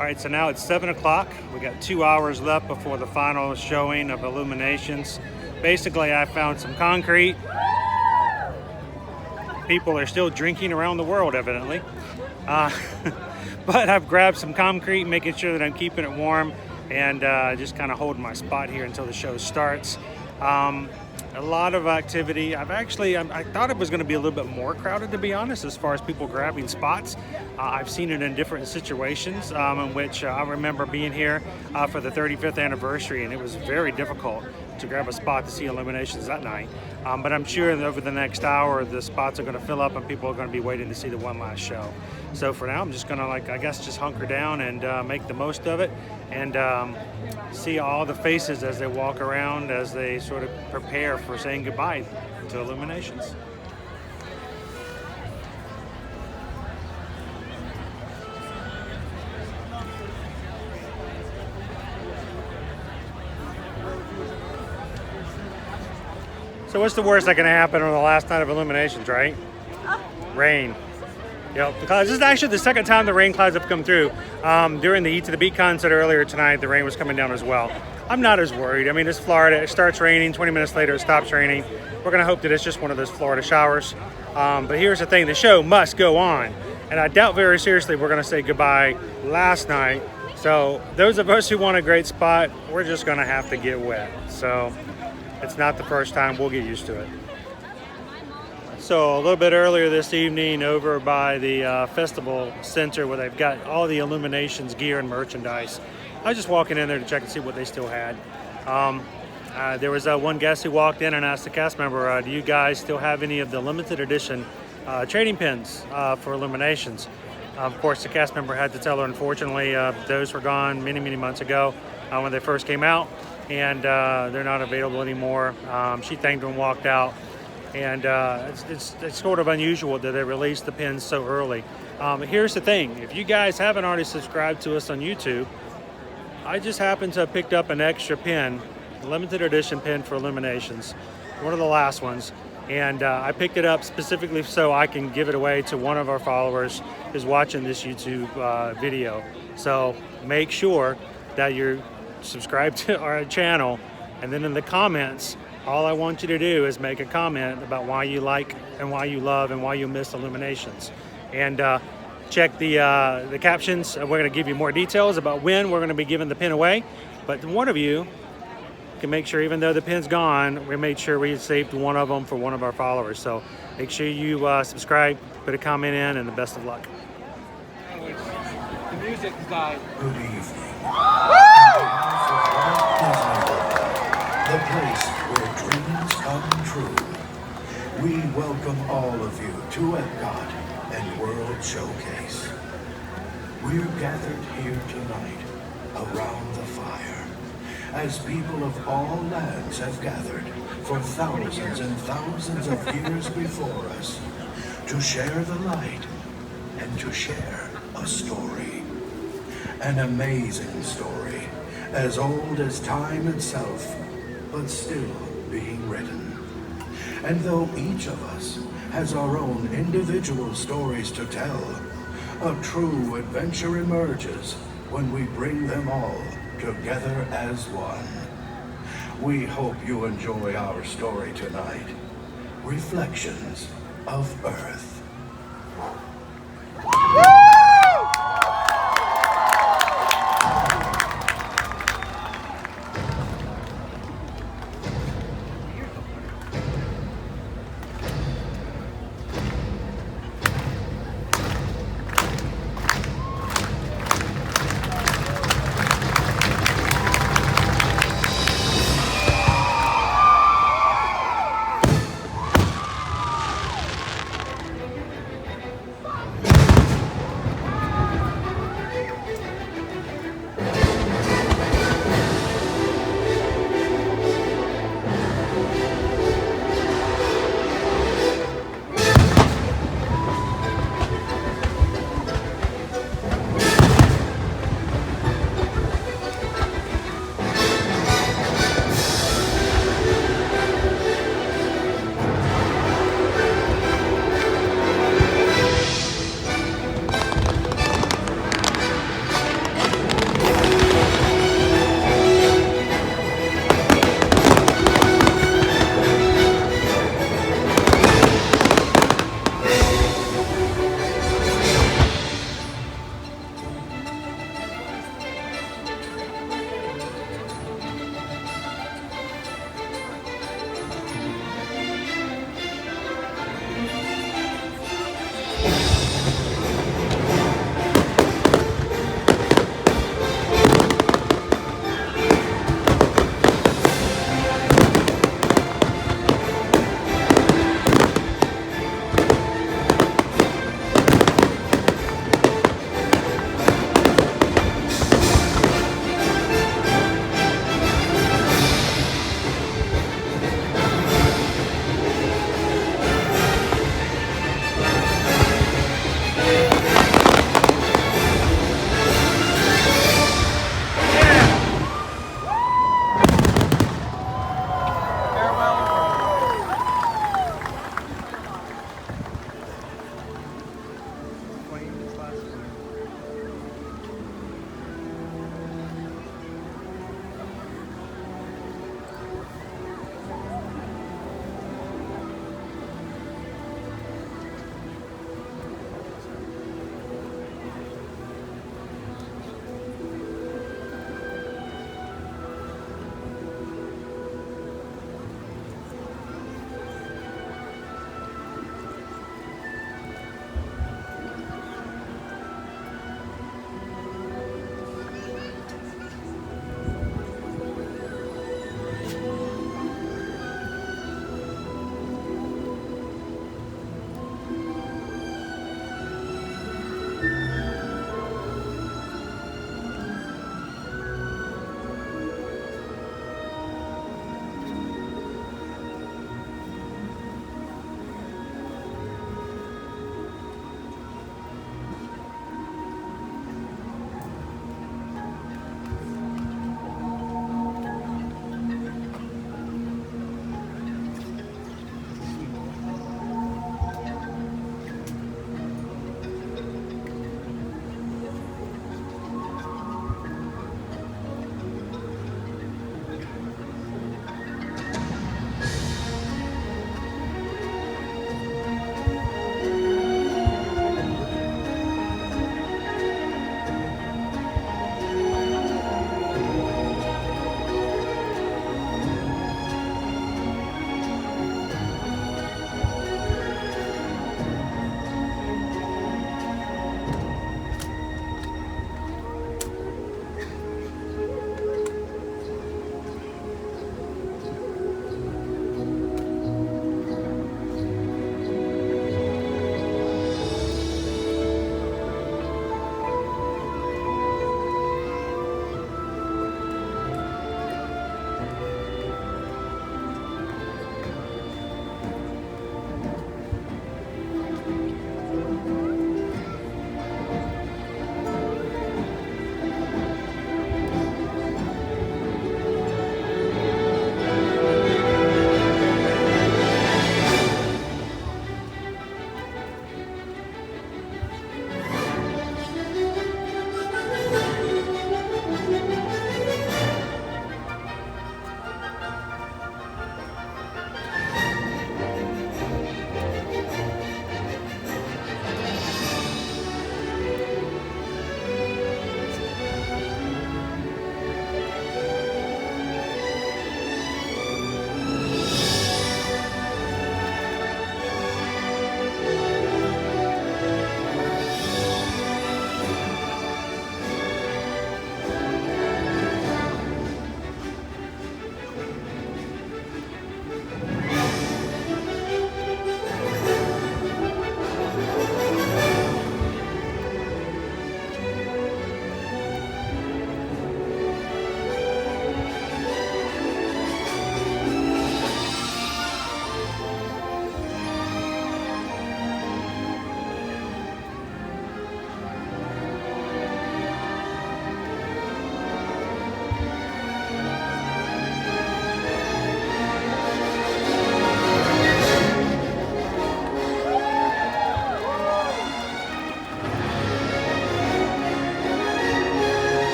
All right, so now it's 7 o'clock. We got 2 hours left before the final showing of IllumiNations. Basically, I found some concrete. People are still drinking around the world, evidently. But I've grabbed some concrete, making sure that I'm keeping it warm, and just kind of holding my spot here until the show starts. A lot of activity. I thought it was going to be a little bit more crowded, to be honest, as far as people grabbing spots. I've seen it in different situations in which I remember being here for the 35th anniversary, and it was very difficult to grab a spot to see IllumiNations that night. But I'm sure that over the next hour, the spots are going to fill up and people are going to be waiting to see the one last show. So for now, I'm just going to, just hunker down and make the most of it and see all the faces as they walk around, as they sort of prepare for saying goodbye to IllumiNations. So what's the worst that can happen on the last night of IllumiNations, right? Rain. Yep, because this is actually the second time the rain clouds have come through. During the Eat to the Beat concert earlier tonight, the rain was coming down as well. I'm not as worried. I mean, it's Florida. It starts raining. 20 minutes later, it stops raining. We're going to hope that it's just one of those Florida showers. But here's the thing. The show must go on. And I doubt very seriously we're going to say goodbye last night. So those of us who want a great spot, we're just going to have to get wet. So it's not the first time. We'll get used to it. So a little bit earlier this evening over by the festival center where they've got all the IllumiNations gear and merchandise, I was just walking in there to check and see what they still had. There was one guest who walked in and asked the cast member, do you guys still have any of the limited edition trading pins for IllumiNations? Of course, the cast member had to tell her, unfortunately, those were gone many, many months ago when they first came out, and they're not available anymore. She thanked them and walked out. And it's sort of unusual that they release the pins so early. Here's the thing. If you guys haven't already subscribed to us on YouTube, I just happened to have picked up an extra pin, a limited edition pin for IllumiNations, one of the last ones. And I picked it up specifically so I can give it away to one of our followers who's watching this YouTube video. So make sure that you're subscribed to our channel, and then in the comments, all I want you to do is make a comment about why you like and why you love and why you miss IllumiNations. And check the captions. We're going to give you more details about when we're going to be giving the pin away. But one of you can make sure, even though the pin's gone, we made sure we saved one of them for one of our followers. So make sure you subscribe, put a comment in, and the best of luck. The music died. Good evening. The place where dreams come true. We welcome all of you to Epcot and World Showcase. We're gathered here tonight around the fire as people of all lands have gathered for thousands and thousands of years before us to share the light and to share a story. An amazing story, as old as time itself, but still being written. And though each of us has our own individual stories to tell, a true adventure emerges when we bring them all together as one. We hope you enjoy our story tonight, Reflections of Earth.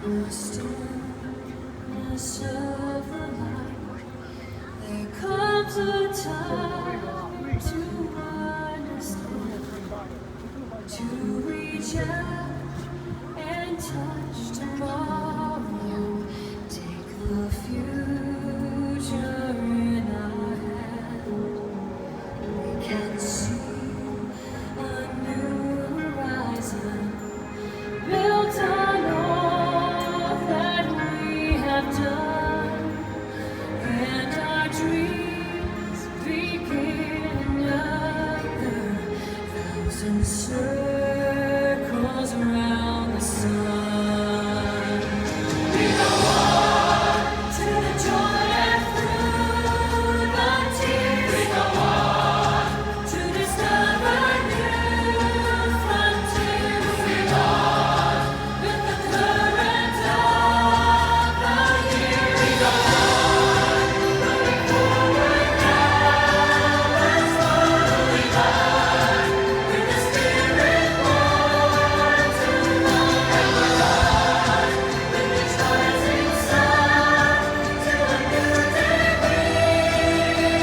the stillness of the night, there comes a time to understand, to reach out and touch tomorrow, take the future in our hand. We can see a new horizon built on all that we have done, and our dreams begin another thousand circles around the sun. We go on to the joy and through the tears. We go on to discover new frontiers. We go on with the current of the year. We go on, moving forward now and slowly on, with the spirit born to love. And we're on with each rising sun to a new day we go.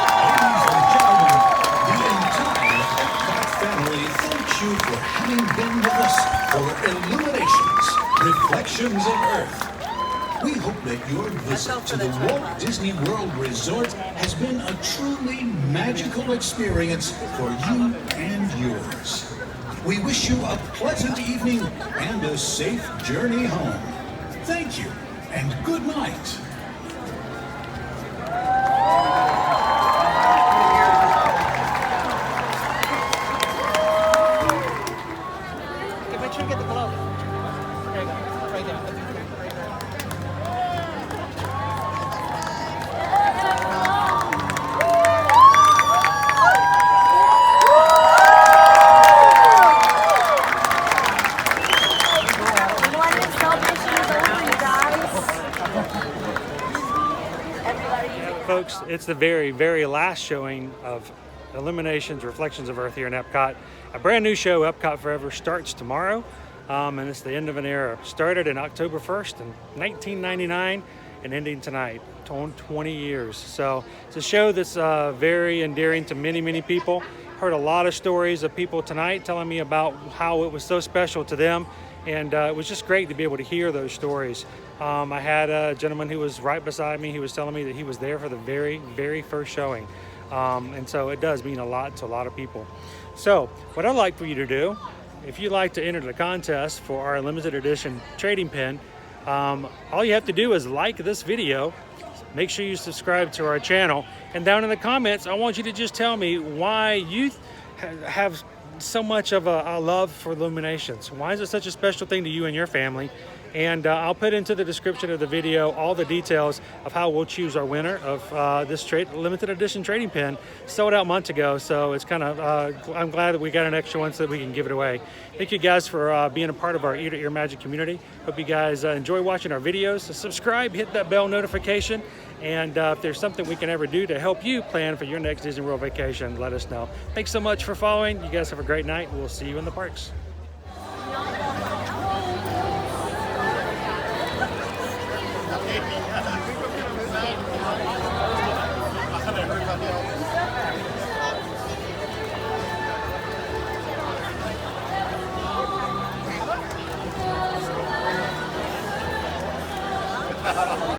Ladies and gentlemen, the entire Epcot family thanks you for having been with us for IllumiNations, Reflections of Earth. We hope that your visit to the Walt Disney World Resort has been a truly magical experience for you and yours. We wish you a pleasant evening and a safe journey home. Thank you and good night. Okay, make sure you get the glove. There you go. Right there. Right there. Folks, it's the very, very last showing of IllumiNations Reflections of Earth here in Epcot. A brand new show, Epcot Forever, starts tomorrow, and it's the end of an era. Started in October 1st in 1999 and ending tonight, 20 years. So it's a show that's very endearing to many, many people. Heard a lot of stories of people tonight telling me about how it was so special to them, and it was just great to be able to hear those stories. I had a gentleman who was right beside me. He was telling me that he was there for the very, very first showing. And so it does mean a lot to a lot of people. So what I'd like for you to do, if you'd like to enter the contest for our limited edition trading pin, all you have to do is like this video, make sure you subscribe to our channel, and down in the comments, I want you to just tell me why you have so much of a love for IllumiNations. Why is it such a special thing to you and your family? And I'll put into the description of the video all the details of how we'll choose our winner of this limited edition trading pin. Sold out months ago, so it's kind of, I'm glad that we got an extra one so that we can give it away. Thank you guys for being a part of our Ear to Ear Magic community. Hope you guys enjoy watching our videos. So subscribe, hit that bell notification, and if there's something we can ever do to help you plan for your next Disney World vacation, let us know. Thanks so much for following. You guys have a great night. We'll see you in the parks.